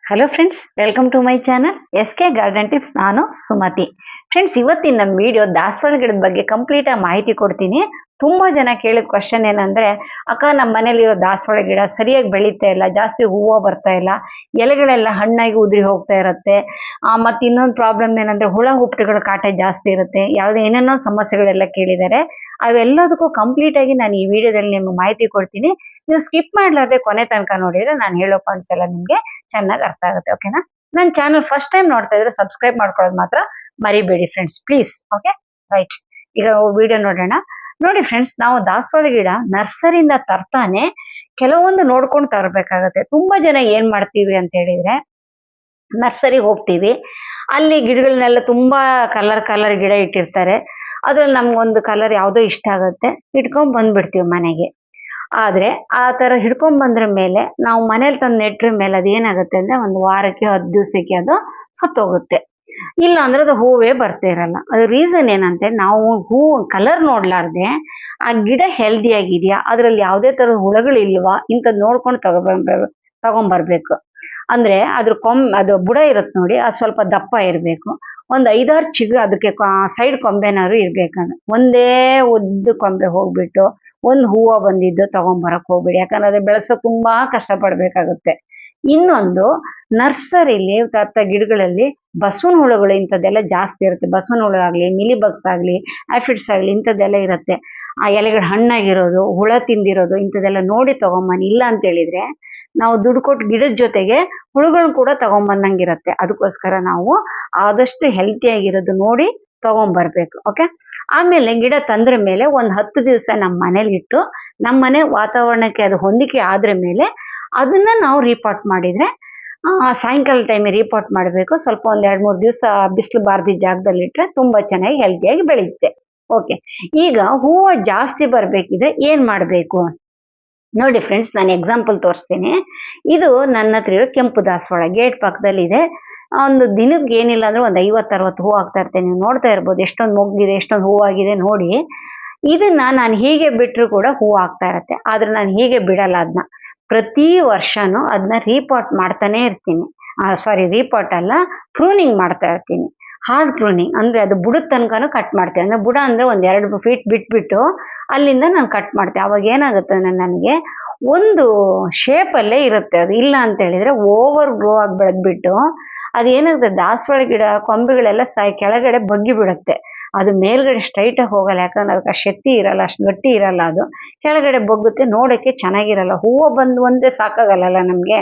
Hello friends, welcome to my channel SK garden tips. ನಾನು Sumathi. Friends, ಇವತ್ತಿನ ನಮ್ಮ video ದಾಸವಾಳ ಗಿಡದ ಬಗ್ಗೆ ಕಂಪ್ಲೀಟ್ ಆಗಿ ಮಾಹಿತಿ ಕೊಡ್ತೀನಿ. ತುಂಬಾ ಜನ ಕೇಳಿದ ಕ್ವಶನ್ ಏನಂದ್ರೆ, ಅಕ್ಕ ನಮ್ಮ ಮನೇಲಿರೋ ದಾಸವಾಳ ಗಿಡ ಸರಿಯಾಗಿ ಬೆಳೀತಾ ಇಲ್ಲ, ಜಾಸ್ತಿ ಹೂವು ಬರ್ತಾ ಇಲ್ಲ, ಎಲೆಗಳೆಲ್ಲ ಹಣ್ಣಾಗಿ ಉದುರಿ ಹೋಗ್ತಾ ಇರುತ್ತೆ. ಮತ್ತೆ ಇನ್ನೊಂದು ಪ್ರಾಬ್ಲಮ್ ಏನಂದ್ರೆ ಹುಳ ಹುಪ್ಪಟೆಗಳ ಕಾಟ ಜಾಸ್ತಿ ಇರುತ್ತೆ, ಯಾವುದೇ ಏನೇನೋ ಸಮಸ್ಯೆಗಳೆಲ್ಲ ಕೇಳಿದ್ದಾರೆ. ಅವೆಲ್ಲದಕ್ಕೂ ಕಂಪ್ಲೀಟ್ ಆಗಿ ನಾನು ಈ ವಿಡಿಯೋದಲ್ಲಿ ನಿಮ್ಗೆ ಮಾಹಿತಿ ಕೊಡ್ತೀನಿ. ನೀವು ಸ್ಕಿಪ್ ಮಾಡ್ಲಾರ್ದೆ ಕೊನೆ ತನಕ ನೋಡಿದ್ರೆ ನಾನು ಹೇಳೋ ಪಾಯಿಂಟ್ಸ್ ಎಲ್ಲ ನಿಮ್ಗೆ ಚೆನ್ನಾಗಿ ಅರ್ಥ ಆಗುತ್ತೆ. ಓಕೆನಾ? ನನ್ನ ಚಾನಲ್ ಫಸ್ಟ್ ಟೈಮ್ ನೋಡ್ತಾ ಇದ್ರೆ ಸಬ್ಸ್ಕ್ರೈಬ್ ಮಾಡ್ಕೊಳ್ಳೋದು ಮಾತ್ರ ಮರಿಬೇಡಿ ಫ್ರೆಂಡ್ಸ್, ಪ್ಲೀಸ್. Okay, right. ಈಗ ವಿಡಿಯೋ ನೋಡೋಣ. ನೋಡಿ ಫ್ರೆಂಡ್ಸ್, ನಾವು ದಾಸವಾಳ ಗಿಡ ನರ್ಸರಿಯಿಂದ ತರ್ತಾನೆ ಕೆಲವೊಂದು ನೋಡ್ಕೊಂಡು ತರಬೇಕಾಗತ್ತೆ. ತುಂಬಾ ಜನ ಏನ್ ಮಾಡ್ತೀವಿ ಅಂತ ಹೇಳಿದ್ರೆ, ನರ್ಸರಿಗೆ ಹೋಗ್ತೀವಿ, ಅಲ್ಲಿ ಗಿಡಗಳನ್ನೆಲ್ಲ ತುಂಬಾ ಕಲರ್ ಗಿಡ ಇಟ್ಟಿರ್ತಾರೆ. ಅದ್ರಲ್ಲಿ ನಮ್ಗೊಂದು ಕಲರ್ ಯಾವುದೋ ಇಷ್ಟ ಆಗುತ್ತೆ, ಇಟ್ಕೊಂಡ್ ಬಂದ್ಬಿಡ್ತೀವಿ ಮನೆಗೆ. ಆದ್ರೆ ಆ ತರ ಹಿಡ್ಕೊಂಡ್ ಬಂದ್ರ ಮೇಲೆ ನಾವು ಮನೇಲಿ ತಂದು ನೆಟ್ರ ಮೇಲೆ ಅದೇನಾಗುತ್ತೆ ಅಂದ್ರೆ ಒಂದು ವಾರಕ್ಕೆ 10 ದಿವಸಕ್ಕೆ ಅದು ಸತ್ತೋಗುತ್ತೆ. ಇಲ್ಲ ಅಂದ್ರೆ ಅದು ಹೂವೇ ಬರ್ತಾ ಇರಲ್ಲ. ಅದ್ರ ರೀಸನ್ ಏನಂತೆ, ನಾವು ಹೂ ಕಲರ್ ನೋಡ್ಲಾರ್ದೆ ಆ ಗಿಡ ಹೆಲ್ದಿ ಆಗಿದ್ಯಾ, ಅದ್ರಲ್ಲಿ ಯಾವುದೇ ತರದ ಹುಳಗಳಿಲ್ವಾ ಇಂಥದ್ ನೋಡ್ಕೊಂಡು ತಗೊಂಬರ್ಬೇಕು. ಅಂದ್ರೆ ಅದ್ರ ಅದು ಬುಡ ಇರುತ್ತೆ ನೋಡಿ, ಅದು ಸ್ವಲ್ಪ ದಪ್ಪ ಇರಬೇಕು. ಒಂದ್ 5-6 ಚಿಗುರು ಅದಕ್ಕೆ ಸೈಡ್ ಕೊಂಬೆನಾದ್ರು ಇರ್ಬೇಕಂದ್ರೆ. ಒಂದೇ ಉದ್ದ ಕೊಂಬೆ ಹೋಗ್ಬಿಟ್ಟು ಒಂದ್ ಹೂವು ಬಂದಿದ್ದು ತಗೊಂಬರಕ್ ಹೋಗ್ಬೇಡಿ, ಯಾಕಂದ್ರೆ ಅದು ಬೆಳೆಸೋ ತುಂಬಾ ಕಷ್ಟ ಪಡ್ಬೇಕಾಗುತ್ತೆ. ಇನ್ನೊಂದು, ನರ್ಸರಿಲಿ ತತ್ತ ಗಿಡಗಳಲ್ಲಿ ಬಸವನ ಹುಳುಗಳು ಇಂಥದ್ದೆಲ್ಲ ಜಾಸ್ತಿ ಇರುತ್ತೆ. ಬಸವನ ಹುಳು ಆಗ್ಲಿ, ಮಿಲಿ ಬಗ್ಸ್ ಆಗ್ಲಿ, ಆಫಿಡ್ಸ್ ಆಗ್ಲಿ, ಇಂಥದ್ದೆಲ್ಲ ಇರುತ್ತೆ. ಆ ಎಲೆಗಳು ಹಣ್ಣಾಗಿರೋದು, ಹುಳ ತಿಂದಿರೋದು, ಇಂಥದ್ದೆಲ್ಲ ನೋಡಿ ತಗೊಂಬನ್ನಿ. ಇಲ್ಲ ಅಂತ ಹೇಳಿದ್ರೆ ನಾವು ದುಡ್ಡು ಕೊಟ್ಟು ಗಿಡದ ಜೊತೆಗೆ ಹುಳುಗಳನ್ನ ಕೂಡ ತಗೊಂಬಂದಂಗಿರತ್ತೆ. ಅದಕ್ಕೋಸ್ಕರ ನಾವು ಆದಷ್ಟು ಹೆಲ್ತಿ ಆಗಿರೋದು ನೋಡಿ ತಗೊಂಬರ್ಬೇಕು. ಓಕೆ, ಆಮೇಲೆ ಗಿಡ ತಂದ್ರ ಮೇಲೆ ಒಂದ್ 10 ದಿವಸ ನಮ್ಮ ಮನೇಲಿ ಇಟ್ಟು, ನಮ್ಮ ಮನೆ ವಾತಾವರಣಕ್ಕೆ ಅದು ಹೊಂದಿಕೆ ಆದ್ರ ಮೇಲೆ ಅದನ್ನ ನಾವು ರೀಪಾಟ್ ಮಾಡಿದ್ರೆ, ಸಾಯಂಕಾಲ ಟೈಮ್ ರೀಪಾಟ್ ಮಾಡಬೇಕು. ಸ್ವಲ್ಪ ಒಂದ್ 2-3 ದಿವಸ ಬಿಸಿಲು ಬಾರ್ದಿ ಜಾಗದಲ್ಲಿ ಇಟ್ರೆ ತುಂಬಾ ಚೆನ್ನಾಗಿ ಹೆಲ್ತಿಯಾಗಿ ಬೆಳೆಯುತ್ತೆ. ಓಕೆ, ಈಗ ಹೂವು ಜಾಸ್ತಿ ಬರ್ಬೇಕಿದ್ರೆ ಏನ್ ಮಾಡ್ಬೇಕು ನೋಡಿ ಫ್ರೆಂಡ್ಸ್, ನಾನು ಎಕ್ಸಾಂಪಲ್ ತೋರಿಸ್ತೀನಿ. ಇದು ನನ್ನ ಹತ್ರ ಇರೋ ಕೆಂಪು ದಾಸವಾಳ, ಗೇಟ್ ಪಕ್ಕದಲ್ಲಿ ಇದೆ. ಒಂದು ದಿನಕ್ಕೆ ಏನಿಲ್ಲ ಅಂದ್ರೆ ಒಂದು 50-60 ಹೂ ಆಗ್ತಾ ಇರ್ತೇನೆ. ನೀವು ನೋಡ್ತಾ ಇರ್ಬೋದು ಎಷ್ಟೊಂದು ಮೊಗ್ಗಿದೆ, ಎಷ್ಟೊಂದು ಹೂವಾಗಿದೆ ನೋಡಿ. ಇದನ್ನ ನಾನು ಹೀಗೆ ಬಿಟ್ಟರು ಕೂಡ ಹೂ ಆಗ್ತಾ ಇರತ್ತೆ. ಆದ್ರೆ ನಾನು ಹೀಗೆ ಬಿಡಲ್ಲ, ಅದನ್ನ ಪ್ರತಿ ವರ್ಷನೂ ಅದನ್ನ ರೀಪಾಟ್ ಮಾಡ್ತಾನೆ ಇರ್ತೀನಿ. ರೀಪಾಟ್ ಅಲ್ಲ, ಪ್ರೂನಿಂಗ್ ಮಾಡ್ತಾ ಇರ್ತೀನಿ. ಹಾರ್ಡ್ ಪ್ರೂನಿಂಗ್ ಅಂದ್ರೆ ಅದು ಬುಡದ ತನಕನೂ ಕಟ್ ಮಾಡ್ತೀನಿ. ಅಂದ್ರೆ ಬುಡ ಅಂದ್ರೆ ಒಂದ್ 2 ಫೀಟ್ ಬಿಟ್ಬಿಟ್ಟು ಅಲ್ಲಿಂದ ನಾನು ಕಟ್ ಮಾಡ್ತೀನಿ. ಅವಾಗ ಏನಾಗುತ್ತೆ ಅಂದ್ರೆ ನನಗೆ ಒಂದು ಶೇಪ್ ಅಲ್ಲೇ ಇರುತ್ತೆ. ಅದು ಇಲ್ಲ ಅಂತ ಹೇಳಿದ್ರೆ ಓವರ್ ಗ್ರೋ ಆಗಿ ಬೆಳೆದ್ಬಿಟ್ಟು ಅದೇನಾಗುತ್ತೆ, ದಾಸವಾಳ ಗಿಡ ಕೊಂಬೆಗಳೆಲ್ಲ ಕೆಳಗಡೆ ಬಗ್ಗಿ ಬಿಡುತ್ತೆ. ಅದು ಮೇಲ್ಗಡೆ ಸ್ಟ್ರೈಟ್ ಆಗಿ ಹೋಗಲ್ಲ, ಯಾಕಂದ್ರೆ ಅದಕ್ಕೆ ಅಷ್ಟು ಶಕ್ತಿ ಇರಲ್ಲ, ಅಷ್ಟು ಗಟ್ಟಿ ಇರಲ್ಲ. ಅದು ಕೆಳಗಡೆ ಬಗ್ಗುತ್ತೆ, ನೋಡಕ್ಕೆ ಚೆನ್ನಾಗಿರಲ್ಲ. ಹೂವು ಬಂದು ಒಂದೇ ಸಾಕಾಗಲ್ಲ ನಮ್ಗೆ.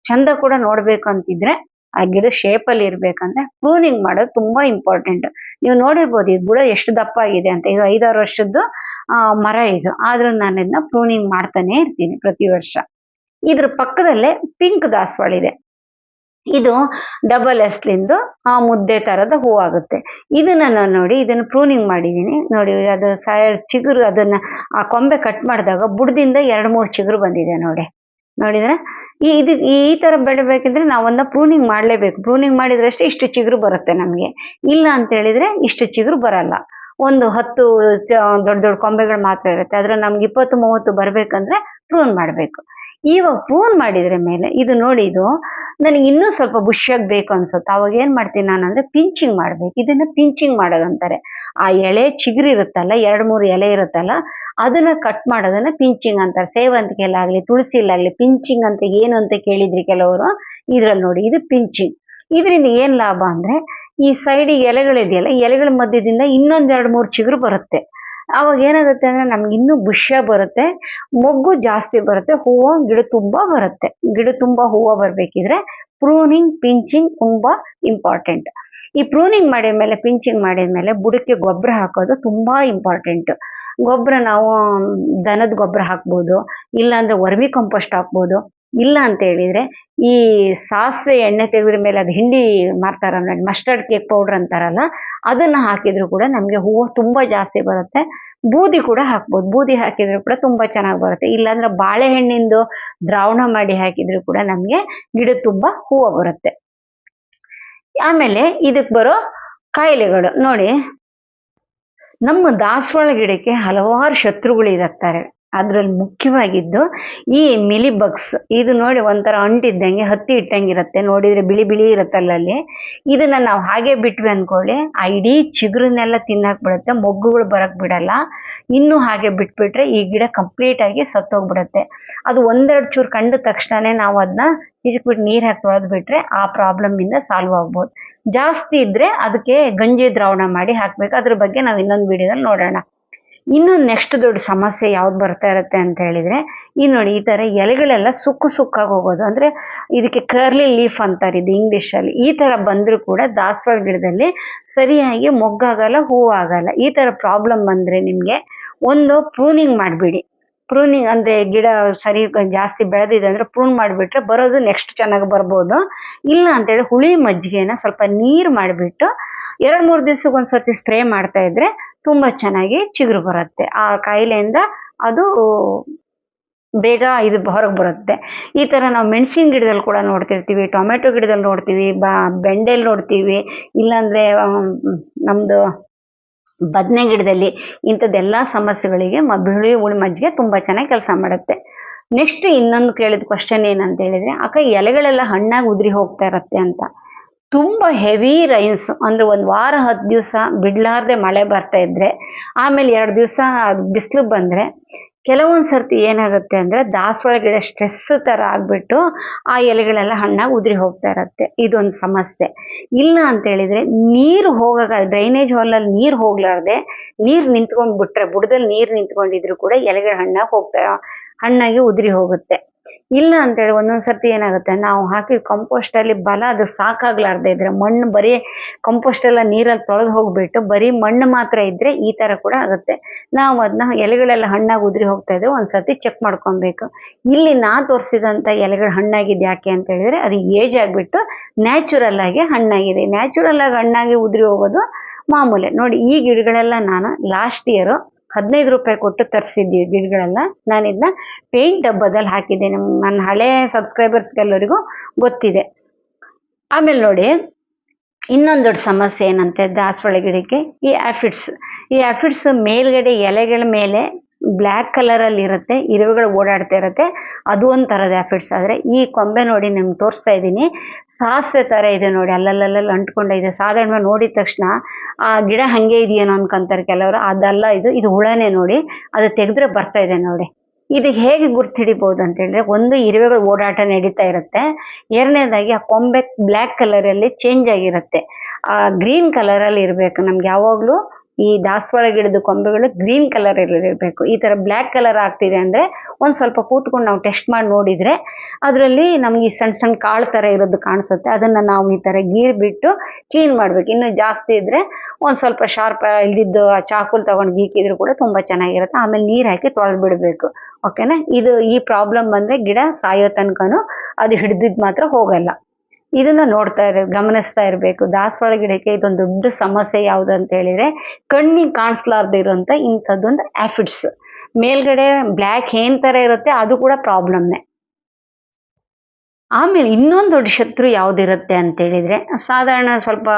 ಚಂದ ಕೂಡ ನೋಡ್ಬೇಕು ಅಂತಿದ್ರೆ ಆ ಗಿಡ ಶೇಪ್ ಅಲ್ಲಿ ಇರ್ಬೇಕಂದ್ರೆ ಪ್ರೂನಿಂಗ್ ಮಾಡೋದು ತುಂಬಾ ಇಂಪಾರ್ಟೆಂಟ್. ನೀವು ನೋಡಿರ್ಬೋದು ಈ ಬುಡ ಎಷ್ಟು ದಪ್ಪ ಆಗಿದೆ ಅಂತ. ಇದು 5-6 ವರ್ಷದ್ದು ಮರ ಇದು. ಆದ್ರೂ ನಾನು ಇದನ್ನ ಪ್ರೂನಿಂಗ್ ಮಾಡ್ತಾನೆ ಇರ್ತೀನಿ ಪ್ರತಿ ವರ್ಷ. ಇದ್ರ ಪಕ್ಕದಲ್ಲೇ ಪಿಂಕ್ ದಾಸವಾಳ ಇದೆ. ಇದು ಡಬಲ್ ಎಸ್ಲಿಂದು ಮುದ್ದೆ ತರದ ಹೂ ಆಗುತ್ತೆ. ಇದನ್ನ ನಾನು ನೋಡಿ, ಇದನ್ನ ಪ್ರೂನಿಂಗ್ ಮಾಡಿದೀನಿ ನೋಡಿ. ಅದು ಚಿಗುರು, ಅದನ್ನ ಆ ಕೊಂಬೆ ಕಟ್ ಮಾಡಿದಾಗ ಬುಡದಿಂದ 2-3 ಚಿಗುರು ಬಂದಿದೆ ನೋಡಿ. ನೋಡಿದ್ರೆ ಈ ತರ ಬೆಳಿಬೇಕಿದ್ರೆ ನಾವೊಂದ ಪ್ರೂನಿಂಗ್ ಮಾಡ್ಲೇಬೇಕು. ಪ್ರೂನಿಂಗ್ ಮಾಡಿದ್ರೆ ಅಷ್ಟೇ ಇಷ್ಟು ಚಿಗುರು ಬರುತ್ತೆ ನಮ್ಗೆ. ಇಲ್ಲ ಅಂತ ಹೇಳಿದ್ರೆ ಇಷ್ಟು ಚಿಗುರು ಬರಲ್ಲ. ಒಂದು 10 ದೊಡ್ಡ ಕೊಂಬೆಗಳು ಮಾತ್ರ ಇರುತ್ತೆ. ಆದ್ರೆ ನಮ್ಗೆ 20-30 ಬರ್ಬೇಕಂದ್ರೆ ಪ್ರೂನ್ ಮಾಡ್ಬೇಕು. ಇವಾಗ ಪ್ರೂನ್ ಮಾಡಿದ್ರೆ ಮೇಲೆ ಇದು ನೋಡಿ, ಇದು ನನಗೆ ಇನ್ನೂ ಸ್ವಲ್ಪ ಬುಷಿಯಾಗಿ ಬೇಕು ಅನ್ಸುತ್ತೆ. ಅವಾಗ ಏನ್ ಮಾಡ್ತೀನಿ ನಾನು ಅಂದ್ರೆ ಪಿಂಚಿಂಗ್ ಮಾಡ್ಬೇಕು. ಇದನ್ನ ಪಿಂಚಿಂಗ್ ಮಾಡೋದಂತಾರೆ. ಆ ಎಳೆ ಚಿಗುರು ಇರುತ್ತಲ್ಲ, 2-3 ಎಲೆ ಇರುತ್ತಲ್ಲ, ಅದನ್ನ ಕಟ್ ಮಾಡೋದನ್ನ ಪಿಂಚಿಂಗ್ ಅಂತಾರೆ. ಸೇವಂತಿಗೆಲ್ಲಾಗ್ಲಿ, ತುಳಸಿಲಾಗ್ಲಿ ಪಿಂಚಿಂಗ್ ಅಂತ ಏನು ಅಂತ ಕೇಳಿದ್ರಿ ಕೆಲವರು. ಇದ್ರಲ್ಲಿ ನೋಡಿ, ಇದು ಪಿಂಚಿಂಗ್. ಇದರಿಂದ ಏನ್ ಲಾಭ ಅಂದ್ರೆ, ಈ ಸೈಡಿಗೆ ಎಲೆಗಳಿದೆಯಲ್ಲ, ಎಲೆಗಳ ಮಧ್ಯದಿಂದ ಇನ್ನೊಂದ್ 2-3 ಚಿಗುರು ಬರುತ್ತೆ. ಅವಾಗ ಏನಾಗುತ್ತೆ ಅಂದ್ರೆ ನಮ್ಗೆ ಇನ್ನೂ ಬುಷ್ಯ ಬರುತ್ತೆ, ಮೊಗ್ಗು ಜಾಸ್ತಿ ಬರುತ್ತೆ, ಹೂವು ಗಿಡ ತುಂಬಾ ಬರುತ್ತೆ. ಗಿಡ ತುಂಬಾ ಹೂವು ಬರ್ಬೇಕಿದ್ರೆ ಪ್ರೂನಿಂಗ್, ಪಿಂಚಿಂಗ್ ತುಂಬಾ ಇಂಪಾರ್ಟೆಂಟ್. ಈ ಪ್ರೂನಿಂಗ್ ಮಾಡಿದ್ಮೇಲೆ, ಪಿಂಚಿಂಗ್ ಮಾಡಿದ್ಮೇಲೆ ಬುಡಕ್ಕೆ ಗೊಬ್ಬರ ಹಾಕೋದು ತುಂಬಾ ಇಂಪಾರ್ಟೆಂಟ್. ಗೊಬ್ಬರ ನಾವು ದನದ ಗೊಬ್ಬರ ಹಾಕ್ಬೋದು, ಇಲ್ಲಾಂದ್ರೆ ವರ್ಮಿ ಕಂಪೋಸ್ಟ್ ಹಾಕ್ಬೋದು. ಇಲ್ಲ ಅಂತ ಹೇಳಿದ್ರೆ ಈ ಸಾಸಿವೆ ಎಣ್ಣೆ ತೆಗೆದ್ರ ಮೇಲೆ ಅದು ಹಿಂಡಿ ಮಾಡ್ತಾರಲ್ಲ, ಮಸ್ಟರ್ಡ್ ಕೇಕ್ ಪೌಡರ್ ಅಂತಾರಲ್ಲ, ಅದನ್ನ ಹಾಕಿದ್ರು ಕೂಡ ನಮ್ಗೆ ಹೂವು ತುಂಬಾ ಜಾಸ್ತಿ ಬರುತ್ತೆ. ಬೂದಿ ಕೂಡ ಹಾಕ್ಬೋದು, ಬೂದಿ ಹಾಕಿದ್ರು ಕೂಡ ತುಂಬಾ ಚೆನ್ನಾಗಿ ಬರುತ್ತೆ. ಇಲ್ಲಾಂದ್ರೆ ಬಾಳೆಹಣ್ಣಿಂದು ದ್ರಾವಣ ಮಾಡಿ ಹಾಕಿದ್ರು ಕೂಡ ನಮ್ಗೆ ಗಿಡ ತುಂಬಾ ಹೂವು ಬರುತ್ತೆ. ಆಮೇಲೆ ಇದಕ್ ಬರೋ ಕಾಯಿಲೆಗಳು ನೋಡಿ, ನಮ್ಮ ದಾಸವಾಳ ಗಿಡಕ್ಕೆ ಹಲವಾರು ಶತ್ರುಗಳು ಇರುತ್ತಾರೆ. ಅದ್ರಲ್ಲಿ ಮುಖ್ಯವಾಗಿದ್ದು ಈ ಮಿಲಿ ಬಗ್ಸ್. ಇದು ನೋಡಿ ಒಂಥರ ಅಂಟಿದ್ದಂಗೆ ಹತ್ತಿ ಇಟ್ಟಂಗಿರುತ್ತೆ, ನೋಡಿದ್ರೆ ಬಿಳಿ ಬಿಳಿ ಇರುತ್ತಲ್ಲ ಅಲ್ಲಿ. ಇದನ್ನ ನಾವು ಹಾಗೆ ಬಿಟ್ವಿ ಅನ್ಕೊಳ್ಳಿ, ಆ ಇಡೀ ಚಿಗುರನ್ನೆಲ್ಲ ತಿನ್ನಕ್ ಬಿಡುತ್ತೆ, ಮೊಗ್ಗುಗಳು ಬರಕ್ ಬಿಡಲ್ಲ. ಇನ್ನು ಹಾಗೆ ಬಿಟ್ಬಿಟ್ರೆ ಈ ಗಿಡ ಕಂಪ್ಲೀಟ್ ಆಗಿ ಸತ್ತೋಗ್ಬಿಡುತ್ತೆ. ಅದು ಒಂದೆರಡು ಚೂರು ಕಂಡ ತಕ್ಷಣನೇ ನಾವು ಅದನ್ನ ಬಿಟ್ಟು ನೀರ್ ಹಾಕಿ ತೊಳೆದ್ ಬಿಟ್ರೆ ಆ ಪ್ರಾಬ್ಲಮ್ ಇಂದ ಸಾಲ್ವ್ ಆಗ್ಬೋದು. ಜಾಸ್ತಿ ಇದ್ರೆ ಅದಕ್ಕೆ ಗಂಜಿ ದ್ರಾವಣ ಮಾಡಿ ಹಾಕ್ಬೇಕು. ಅದ್ರ ಬಗ್ಗೆ ನಾವು ಇನ್ನೊಂದು ವಿಡಿಯೋದಲ್ಲಿ ನೋಡೋಣ. ಇನ್ನೊಂದು ನೆಕ್ಸ್ಟ್ ದೊಡ್ಡ ಸಮಸ್ಯೆ ಯಾವ್ದು ಬರ್ತಾ ಇರುತ್ತೆ ಅಂತ ಹೇಳಿದ್ರೆ, ಈ ನೋಡಿ ಈ ತರ ಎಲೆಗಳೆಲ್ಲ ಸುಕ್ಕಾಗಿ ಹೋಗೋದು, ಅಂದ್ರೆ ಇದಕ್ಕೆ ಕರ್ಲಿ ಲೀಫ್ ಅಂತಾರೆ ಇದು ಇಂಗ್ಲಿಷ್ ಅಲ್ಲಿ. ಈ ತರ ಬಂದ್ರೂ ಕೂಡ ದಾಸವಾಳ ಗಿಡದಲ್ಲಿ ಸರಿಯಾಗಿ ಮೊಗ್ಗಾಗಲ್ಲ, ಹೂವು ಆಗಲ್ಲ. ಈ ತರ ಪ್ರಾಬ್ಲಮ್ ಬಂದ್ರೆ ನಿಮ್ಗೆ ಒಂದು ಪ್ರೂನಿಂಗ್ ಮಾಡ್ಬಿಡಿ. ಪ್ರೂನಿಂಗ್ ಅಂದ್ರೆ ಗಿಡ ಸರಿ ಜಾಸ್ತಿ ಬೆಳೆದಿದೆ ಅಂದ್ರೆ ಪ್ರೂನ್ ಮಾಡಿಬಿಟ್ರೆ ಬರೋದು ನೆಕ್ಸ್ಟ್ ಚೆನ್ನಾಗಿ ಬರ್ಬೋದು. ಇಲ್ಲ ಅಂತೇಳಿ ಹುಳಿ ಮಜ್ಜಿಗೆನ ಸ್ವಲ್ಪ ನೀರು ಮಾಡಿಬಿಟ್ಟು 2-3 ದಿವ್ಸಕ್ಕೆ ಒಂದ್ಸತಿ ಸ್ಪ್ರೇ ಮಾಡ್ತಾ ಇದ್ರೆ ತುಂಬಾ ಚೆನ್ನಾಗಿ ಚಿಗುರು ಬರುತ್ತೆ. ಆ ಕಾಯಿಲೆಯಿಂದ ಅದು ಬೇಗ ಇದು ಹೊರಗೆ ಬರುತ್ತೆ. ಈ ತರ ನಾವು ಮೆಣಸಿನ ಗಿಡದಲ್ಲಿ ಕೂಡ ನೋಡ್ತಿರ್ತೀವಿ, ಟೊಮೆಟೊ ಗಿಡದಲ್ಲಿ ನೋಡ್ತೀವಿ, ಬೆಂಡೆಲ್ ನೋಡ್ತೀವಿ, ಇಲ್ಲಾಂದ್ರೆ ನಮ್ದು ಬದನೆ ಗಿಡದಲ್ಲಿ. ಇಂಥದ್ದೆಲ್ಲ ಸಮಸ್ಯೆಗಳಿಗೆ ಬಿಳಿ ಹುಳಿ ಮಜ್ಜಿಗೆ ತುಂಬಾ ಚೆನ್ನಾಗಿ ಕೆಲಸ ಮಾಡುತ್ತೆ. ನೆಕ್ಸ್ಟ್ ಇನ್ನೊಂದು ಕೇಳಿದ ಕ್ವಶನ್ ಏನಂತ ಹೇಳಿದ್ರೆ, ಅಕ್ಕ ಎಲೆಗಳೆಲ್ಲ ಹಣ್ಣಾಗಿ ಉದುರಿ ಹೋಗ್ತಾ ಇರತ್ತೆ ಅಂತ. ತುಂಬಾ ಹೆವಿ ರೈನ್ಸ್ ಅಂದ್ರೆ 1 ವಾರ 10 ದಿವಸ ಬಿಡ್ಲಾರ್ದೆ ಮಳೆ ಬರ್ತಾ ಇದ್ರೆ, ಆಮೇಲೆ 2 ದಿವಸ ಬಿಸಿಲು ಬಂದ್ರೆ ಕೆಲವೊಂದ್ ಸರ್ತಿ ಏನಾಗುತ್ತೆ ಅಂದ್ರೆ ದಾಸವಾಳ ಗಿಡ ಸ್ಟ್ರೆಸ್ ತರ ಆಗ್ಬಿಟ್ಟು ಆ ಎಲೆಗಳೆಲ್ಲ ಹಣ್ಣಾಗಿ ಉದುರಿ ಹೋಗ್ತಾ ಇರತ್ತೆ. ಇದೊಂದು ಸಮಸ್ಯೆ. ಇಲ್ಲ ಅಂತ ಹೇಳಿದ್ರೆ ನೀರು ಹೋಗಾಗ ಡ್ರೈನೇಜ್ ಅಲ್ಲಿ ನೀರು ಹೋಗ್ಲಾರ್ದೆ ನೀರ್ ನಿಂತ್ಕೊಂಡ್ ಬಿಟ್ರೆ, ಬುಡದಲ್ಲಿ ನೀರ್ ನಿಂತ್ಕೊಂಡಿದ್ರು ಕೂಡ ಎಲೆಗಳು ಹಣ್ಣಾಗಿ ಉದುರಿ ಹೋಗುತ್ತೆ. ಇಲ್ಲ ಅಂತೇಳಿ ಒಂದೊಂದ್ ಸರ್ತಿ ಏನಾಗುತ್ತೆ, ನಾವು ಹಾಕಿದ ಕಂಪೋಸ್ಟ್ ಅಲ್ಲಿ ಬಲ ಅದು ಸಾಕಾಗ್ಲಾರ್ದೆ ಇದ್ರೆ, ಮಣ್ಣು ಬರೀ ಕಂಪೋಸ್ಟ್ ಎಲ್ಲ ನೀರಲ್ಲಿ ತೊಳೆದು ಹೋಗ್ಬಿಟ್ಟು ಬರೀ ಮಣ್ಣು ಮಾತ್ರ ಇದ್ರೆ ಈ ತರ ಕೂಡ ಆಗುತ್ತೆ. ನಾವು ಅದನ್ನ ಎಲೆಗಳೆಲ್ಲ ಹಣ್ಣಾಗಿ ಉದುರಿ ಹೋಗ್ತಾ ಇದ್ರೆ ಒಂದ್ಸತಿ ಚೆಕ್ ಮಾಡ್ಕೊಬೇಕು. ಇಲ್ಲಿ ನಾ ತೋರಿಸಿದಂತ ಎಲೆಗಳು ಹಣ್ಣಾಗಿದೆ ಯಾಕೆ ಅಂತ ಹೇಳಿದ್ರೆ, ಅದು ಏಜ್ ಆಗ್ಬಿಟ್ಟು ನ್ಯಾಚುರಲ್ ಆಗಿ ಹಣ್ಣಾಗಿದೆ. ನ್ಯಾಚುರಲ್ ಆಗಿ ಹಣ್ಣಾಗಿ ಉದುರಿ ಹೋಗೋದು ಮಾಮೂಲೆ. ನೋಡಿ ಈ ಗಿಡಗಳೆಲ್ಲ ನಾನು ಲಾಸ್ಟ್ ಇಯರ್ 15 ರೂಪಾಯಿ ಕೊಟ್ಟು ತರಿಸಿದ್ದೀವಿ ಗಿಡಗಳೆಲ್ಲ. ನಾನು ಇದನ್ನ ಪೇಂಟ್ ಡಬ್ಬದಲ್ಲಿ ಹಾಕಿದ್ದೆ. ನನ್ನ ಹಳೆ ಸಬ್ಸ್ಕ್ರೈಬರ್ಸ್ಗೆಲ್ಲರಿಗೂ ಗೊತ್ತಿದೆ. ಆಮೇಲೆ ನೋಡಿ ಇನ್ನೊಂದು ದೊಡ್ಡ ಸಮಸ್ಯೆ ಏನಂತೆ ದಾಸವಾಳ ಗಿಡಕ್ಕೆ, ಈ ಆಫಿಡ್ಸ್ ಮೇಲ್ಗಡೆ ಎಲೆಗಳ ಮೇಲೆ ಬ್ಲ್ಯಾಕ್ ಕಲರ್ ಅಲ್ಲಿ ಇರುತ್ತೆ, ಇರುವೆಗಳು ಓಡಾಡ್ತಾ ಇರುತ್ತೆ. ಅದು ಒಂದ್ ತರದ ಆಫಿಡ್ಸ್. ಆದ್ರೆ ಈ ಕೊಂಬೆ ನೋಡಿ ನಿಮ್ಗೆ ತೋರಿಸ್ತಾ ಇದ್ದೀನಿ, ಸಾಸಿವೆ ತರ ಇದೆ ನೋಡಿ, ಅಲ್ಲಲ್ಲಲ್ಲ ಅಂಟ್ಕೊಂಡಿದೆ. ಸಾಧಾರಣವಾಗಿ ನೋಡಿದ ತಕ್ಷಣ ಆ ಗಿಡ ಹಂಗೆ ಇದೆಯೇನೋ ಅನ್ಕೊಂತಾರೆ ಕೆಲವರು. ಅದಲ್ಲ, ಇದು ಹುಳನೇ ನೋಡಿ, ಅದು ತೆಗೆದ್ರೆ ಬರ್ತಾ ಇದೆ ನೋಡಿ. ಇದು ಹೇಗೆ ಗುರ್ತಿಡಿಬಹುದು ಅಂತ ಹೇಳಿದ್ರೆ, ಒಂದು ಇರುವೆಗಳು ಓಡಾಟ ನಡೀತಾ ಇರುತ್ತೆ, ಎರಡನೇದಾಗಿ ಆ ಕೊಂಬೆ ಬ್ಲ್ಯಾಕ್ ಕಲರ್ ಅಲ್ಲಿ ಚೇಂಜ್ ಆಗಿರುತ್ತೆ, ಆ ಗ್ರೀನ್ ಕಲರ್ ಅಲ್ಲಿ ಇರ್ಬೇಕು. ನಮ್ಗೆ ಯಾವಾಗ್ಲೂ ಈ ದಾಸವಾಳ ಗಿಡದ ಕೊಂಬೆಗಳು ಗ್ರೀನ್ ಕಲರ್ ಇರಬೇಕು. ಈ ತರ ಬ್ಲ್ಯಾಕ್ ಕಲರ್ ಆಗ್ತಿದೆ ಅಂದ್ರೆ ಒಂದ್ ಸ್ವಲ್ಪ ಕೂತ್ಕೊಂಡು ನಾವು ಟೆಸ್ಟ್ ಮಾಡಿ ನೋಡಿದ್ರೆ ಅದರಲ್ಲಿ ನಮ್ಗೆ ಈ ಸಣ್ಣ ಸಣ್ಣ ಕಾಳು ತರ ಇರೋದು ಕಾಣಿಸುತ್ತೆ. ಅದನ್ನ ನಾವು ಈ ತರ ಗೀರ್ ಬಿಟ್ಟು ಕ್ಲೀನ್ ಮಾಡ್ಬೇಕು. ಇನ್ನು ಜಾಸ್ತಿ ಇದ್ರೆ ಒಂದ್ ಸ್ವಲ್ಪ ಶಾರ್ಪ್ ಇಲ್ದಿದ್ದು ಚಾಕುಲ್ ತಗೊಂಡು ಗೀಕಿದ್ರು ಕೂಡ ತುಂಬಾ ಚೆನ್ನಾಗಿರುತ್ತೆ. ಆಮೇಲೆ ನೀರ್ ಹಾಕಿ ತೊಳೆದು ಬಿಡ್ಬೇಕು. ಓಕೆನಾ. ಈ ಪ್ರಾಬ್ಲಮ್ ಬಂದ್ರೆ ಗಿಡ ಸಾಯೋ ತನಕನು ಅದು ಹಿಡ್ದಿದ್ ಮಾತ್ರ ಹೋಗಲ್ಲ. ಇದನ್ನ ಗಮನಿಸ್ತಾ ಇರ್ಬೇಕು. ದಾಸವಾಳ ಗಿಡಕ್ಕೆ ಇದೊಂದು ದೊಡ್ಡ ಸಮಸ್ಯೆ ಯಾವ್ದು ಅಂತ ಹೇಳಿದ್ರೆ, ಕಣ್ಣಿಗೆ ಕಾಣಿಸ್ಲಾರ್ದೆ ಇರುವಂತ ಇಂಥದ್ದೊಂದು ಆಫಿಡ್ಸ್. ಮೇಲ್ಗಡೆ ಬ್ಲ್ಯಾಕ್ ಏನ್ ತರ ಇರುತ್ತೆ ಅದು ಕೂಡ ಪ್ರಾಬ್ಲಮ್ನೇ. ಆಮೇಲೆ ಇನ್ನೊಂದು ದೊಡ್ಡ ಶತ್ರು ಯಾವ್ದಿರುತ್ತೆ ಅಂತ ಹೇಳಿದ್ರೆ, ಸಾಧಾರಣ ಸ್ವಲ್ಪ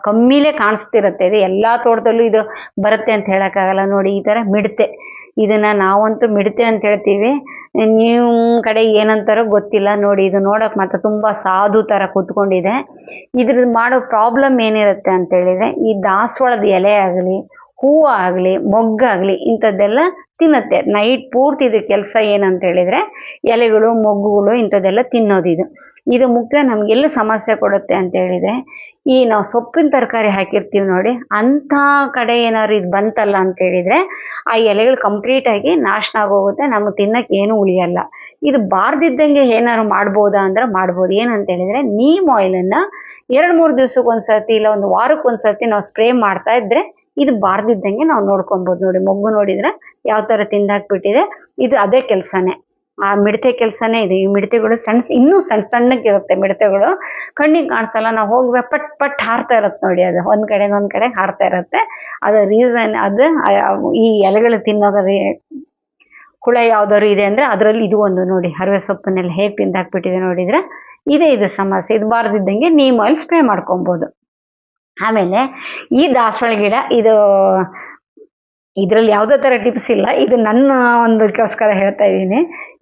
ಕಮ್ಮಿಲೇ ಕಾಣಿಸ್ತಿರುತ್ತೆ. ಇದು ಎಲ್ಲಾ ತೋಟದಲ್ಲೂ ಇದು ಬರುತ್ತೆ ಅಂತ ಹೇಳಕ್ಕಾಗಲ್ಲ. ನೋಡಿ ಈ ತರ ಮಿಡತೆ, ಇದನ್ನ ನಾವಂತೂ ಮಿಡತೆ ಅಂತ ಹೇಳ್ತೀವಿ, ನೀವು ಕಡೆ ಏನಂತಾರೋ ಗೊತ್ತಿಲ್ಲ. ನೋಡಿ ಇದು ನೋಡಕ್ ಮಾತ್ರ ತುಂಬಾ ಸಾಧು ತರ ಕೂತ್ಕೊಂಡಿದೆ. ಇದ್ರ ಮಾಡೋ ಪ್ರಾಬ್ಲಮ್ ಏನಿರುತ್ತೆ ಅಂತ ಹೇಳಿದ್ರೆ, ಈ ದಾಸವಾಳದ ಎಲೆ ಆಗಲಿ, ಹೂವು ಆಗ್ಲಿ, ಮೊಗ್ಗಾಗ್ಲಿ ಇಂಥದ್ದೆಲ್ಲ ತಿನ್ನುತ್ತೆ. ನೈಟ್ ಪೂರ್ತಿ ಇದ್ರ ಕೆಲಸ ಏನಂತ ಹೇಳಿದ್ರೆ ಎಲೆಗಳು, ಮೊಗ್ಗುಗಳು ಇಂಥದ್ದೆಲ್ಲ ತಿನ್ನೋದು. ಇದು ಮುಖ್ಯ ನಮ್ಗೆಲ್ಲ ಸಮಸ್ಯೆ ಕೊಡುತ್ತೆ ಅಂತ ಹೇಳಿದ್ರೆ, ಈ ನಾವು ಸೊಪ್ಪಿನ ತರಕಾರಿ ಹಾಕಿರ್ತೀವಿ ನೋಡಿ, ಅಂತ ಕಡೆ ಏನಾದ್ರು ಇದು ಬಂತಲ್ಲ ಅಂತ ಹೇಳಿದ್ರೆ ಆ ಎಲೆಗಳು ಕಂಪ್ಲೀಟ್ ಆಗಿ ನಾಶನ ಆಗೋಗುತ್ತೆ, ನಮ್ಗೆ ತಿನ್ನಕ್ಕೆ ಏನು ಉಳಿಯಲ್ಲ. ಇದು ಬಾರ್ದಿದ್ದಂಗೆ ಏನಾದ್ರು ಮಾಡ್ಬೋದಾ ಅಂದ್ರೆ ಮಾಡ್ಬೋದು. ಏನಂತ ಹೇಳಿದ್ರೆ, ನೀಮ್ ಆಯಿಲ್ ಅನ್ನ 2-3 ದಿವ್ಸಕ್ಕೆ ಒಂದ್ಸತಿ ಇಲ್ಲ 1 ವಾರಕ್ಕೆ ಒಂದ್ಸತಿ ನಾವು ಸ್ಪ್ರೇ ಮಾಡ್ತಾ ಇದ್ರೆ ಇದು ಬಾರ್ದಿದ್ದಂಗೆ ನಾವು ನೋಡ್ಕೊಬಹುದು. ನೋಡಿ ಮೊಗ್ಗು ನೋಡಿದ್ರೆ ಯಾವ ತರ ತಿಂದಾಕ್ಬಿಟ್ಟಿದೆ. ಇದು ಅದೇ ಕೆಲ್ಸನೇ, ಆ ಮಿಡತೆ ಕೆಲ್ಸನೇ ಇದೆ. ಈ ಮಿಡತೆಗಳು ಇನ್ನೂ ಸಣ್ಣಕ್ಕಿರುತ್ತೆ ಮಿಡತೆಗಳು, ಕಣ್ಣಿಗೆ ಕಾಣಿಸಲ್ಲ. ನಾವು ಹೋಗಿ ಪಟ್ ಹಾರ್ತಾ ಇರತ್ತೆ ನೋಡಿ, ಅದು ಒಂದ್ ಕಡೆ ಹಾರ್ತಾ ಇರತ್ತೆ. ಅದು ರೀಸನ್ ಅದು ಈ ಎಲೆಗಳು ತಿನ್ನೋದ್ರ ಹುಳ ಯಾವ್ದಾದ್ರು ಇದೆ ಅಂದ್ರೆ ಅದರಲ್ಲಿ ಇದು ಒಂದು. ನೋಡಿ ಹರವೆ ಸೊಪ್ಪನ್ನೆಲ್ಲ ಹೇಗೆ ತಿಂದಾಕ್ಬಿಟ್ಟಿದೆ ನೋಡಿದ್ರೆ ಇದು ಸಮಸ್ಯೆ. ಇದು ಬಾರ್ದಿದ್ದಂಗೆ ನೀಮ್ ಆಯಿಲ್ ಸ್ಪ್ರೇ ಮಾಡ್ಕೊಬಹುದು. ಆಮೇಲೆ ಈ ದಾಸವಾಳ ಗಿಡ ಇದು ಇದರಲ್ಲಿ ಯಾವುದೇ ಥರ ಟಿಪ್ಸ್ ಇಲ್ಲ, ಇದು ನನ್ನ ಒಂದಕ್ಕೋಸ್ಕರ ಹೇಳ್ತಾ ಇದ್ದೀನಿ.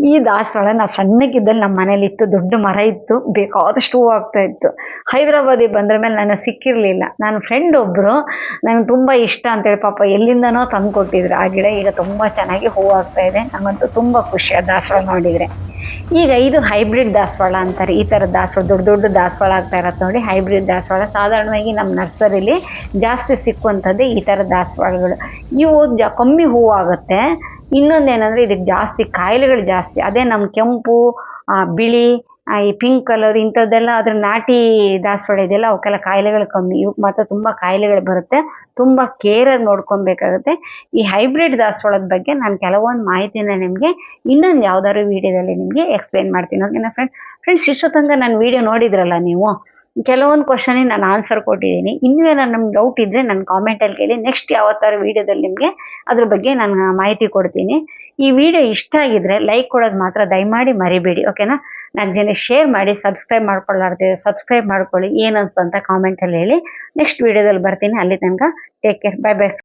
ಈ ದಾಸವಾಳ ನಾವು ಸಣ್ಣಕ್ಕಿದ್ದಲ್ಲಿ ನಮ್ಮ ಮನೇಲಿ ಇತ್ತು, ದೊಡ್ಡ ಮರ ಇತ್ತು, ಬೇಕಾದಷ್ಟು ಹೂವು ಆಗ್ತಾ ಇತ್ತು. ಹೈದರಾಬಾದಿಗೆ ಬಂದ್ರ ಮೇಲೆ ನನಗೆ ಸಿಕ್ಕಿರಲಿಲ್ಲ. ನನ್ನ ಫ್ರೆಂಡ್ ಒಬ್ಬರು ನನಗೆ ತುಂಬ ಇಷ್ಟ ಅಂತೇಳಿ ಪಾಪ ಎಲ್ಲಿಂದನೋ ತಂದು ಕೊಟ್ಟಿದ್ರು ಆ ಗಿಡ. ಈಗ ತುಂಬ ಚೆನ್ನಾಗಿ ಹೂವು ಆಗ್ತಾ ಇದೆ. ನನಗಂತೂ ತುಂಬ ಖುಷಿ ಆ ದಾಸವಾಳ ನೋಡಿದರೆ. ಈಗ ಇದು ಹೈಬ್ರಿಡ್ ದಾಸವಾಳ ಅಂತಾರೆ. ಈ ಥರ ದಾಸವಾಳ ದೊಡ್ಡ ದೊಡ್ಡ ದಾಸವಾಳ ಆಗ್ತಾ ಇರತ್ತೆ ನೋಡಿ, ಹೈಬ್ರಿಡ್ ದಾಸವಾಳ. ಸಾಧಾರಣವಾಗಿ ನಮ್ಮ ನರ್ಸರಿಲಿ ಜಾಸ್ತಿ ಸಿಕ್ಕುವಂಥದ್ದೇ ಈ ಥರ ದಾಸವಾಳಗಳು. ಇವು ಕಮ್ಮಿ ಹೂವು ಆಗುತ್ತೆ. ಇನ್ನೊಂದೇನೆಂದರೆ ಇದಕ್ಕೆ ಜಾಸ್ತಿ ಕಾಯಿಲೆಗಳು ಜಾಸ್ತಿ. ಅದೇ ನಮ್ಮ ಕೆಂಪು, ಬಿಳಿ, ಈ ಪಿಂಕ್ ಕಲರ್ ಇಂಥದ್ದೆಲ್ಲ ಅದ್ರ ನಾಟಿ ದಾಸವಾಳ ಇದೆಯಲ್ಲ, ಅವಕ್ಕೆಲ್ಲ ಕಾಯಿಲೆಗಳು ಕಮ್ಮಿ. ಇವಕ್ಕೆ ಮಾತ್ರ ತುಂಬ ಕಾಯಿಲೆಗಳು ಬರುತ್ತೆ, ತುಂಬ ಕೇರಾಗಿ ನೋಡ್ಕೊಬೇಕಾಗುತ್ತೆ. ಈ ಹೈಬ್ರಿಡ್ ದಾಸವಾಳದ ಬಗ್ಗೆ ನಾನು ಕೆಲವೊಂದು ಮಾಹಿತಿನ ನಿಮಗೆ ಇನ್ನೊಂದು ಯಾವ್ದಾದ್ರು ವಿಡಿಯೋದಲ್ಲಿ ನಿಮಗೆ ಎಕ್ಸ್ಪ್ಲೇನ್ ಮಾಡ್ತೀನಿ. ಓಕೆನಾ ಫ್ರೆಂಡ್ಸ್, ಇಷ್ಟೊತ್ತಂಗ ನಾನು ವಿಡಿಯೋ ನೋಡಿದ್ರಲ್ಲ ನೀವು, ಕೆಲವೊಂದು ಕ್ವಶನಿಗೆ ನಾನು ಆನ್ಸರ್ ಕೊಟ್ಟಿದ್ದೀನಿ. ಇನ್ನೂ ಏನಾದ್ರು ನಮ್ಗೆ ಡೌಟ್ ಇದ್ದರೆ ನನ್ನ ಕಾಮೆಂಟಲ್ಲಿ ಕೇಳಿ. ನೆಕ್ಸ್ಟ್ ಯಾವತ್ತಾರು ವಿಡಿಯೋದಲ್ಲಿ ನಿಮಗೆ ಅದ್ರ ಬಗ್ಗೆ ನಾನು ಮಾಹಿತಿ ಕೊಡ್ತೀನಿ. ಈ ವಿಡಿಯೋ ಇಷ್ಟ ಆಗಿದ್ರೆ ಲೈಕ್ ಕೊಡೋದು ಮಾತ್ರ ದಯಮಾಡಿ ಮರಿಬೇಡಿ. ಓಕೆನಾ, 4 ಜನ ಶೇರ್ ಮಾಡಿ. ಸಬ್ಸ್ಕ್ರೈಬ್ ಮಾಡ್ಕೊಳ್ಳಾರ್ದೆ ಸಬ್ಸ್ಕ್ರೈಬ್ ಮಾಡ್ಕೊಳ್ಳಿ. ಏನಂತ ಕಾಮೆಂಟಲ್ಲಿ ಹೇಳಿ. ನೆಕ್ಸ್ಟ್ ವಿಡಿಯೋದಲ್ಲಿ ಬರ್ತೀನಿ. ಅಲ್ಲಿ ತನಕ ಟೇಕ್ ಕೇರ್, ಬೈ ಬೈ.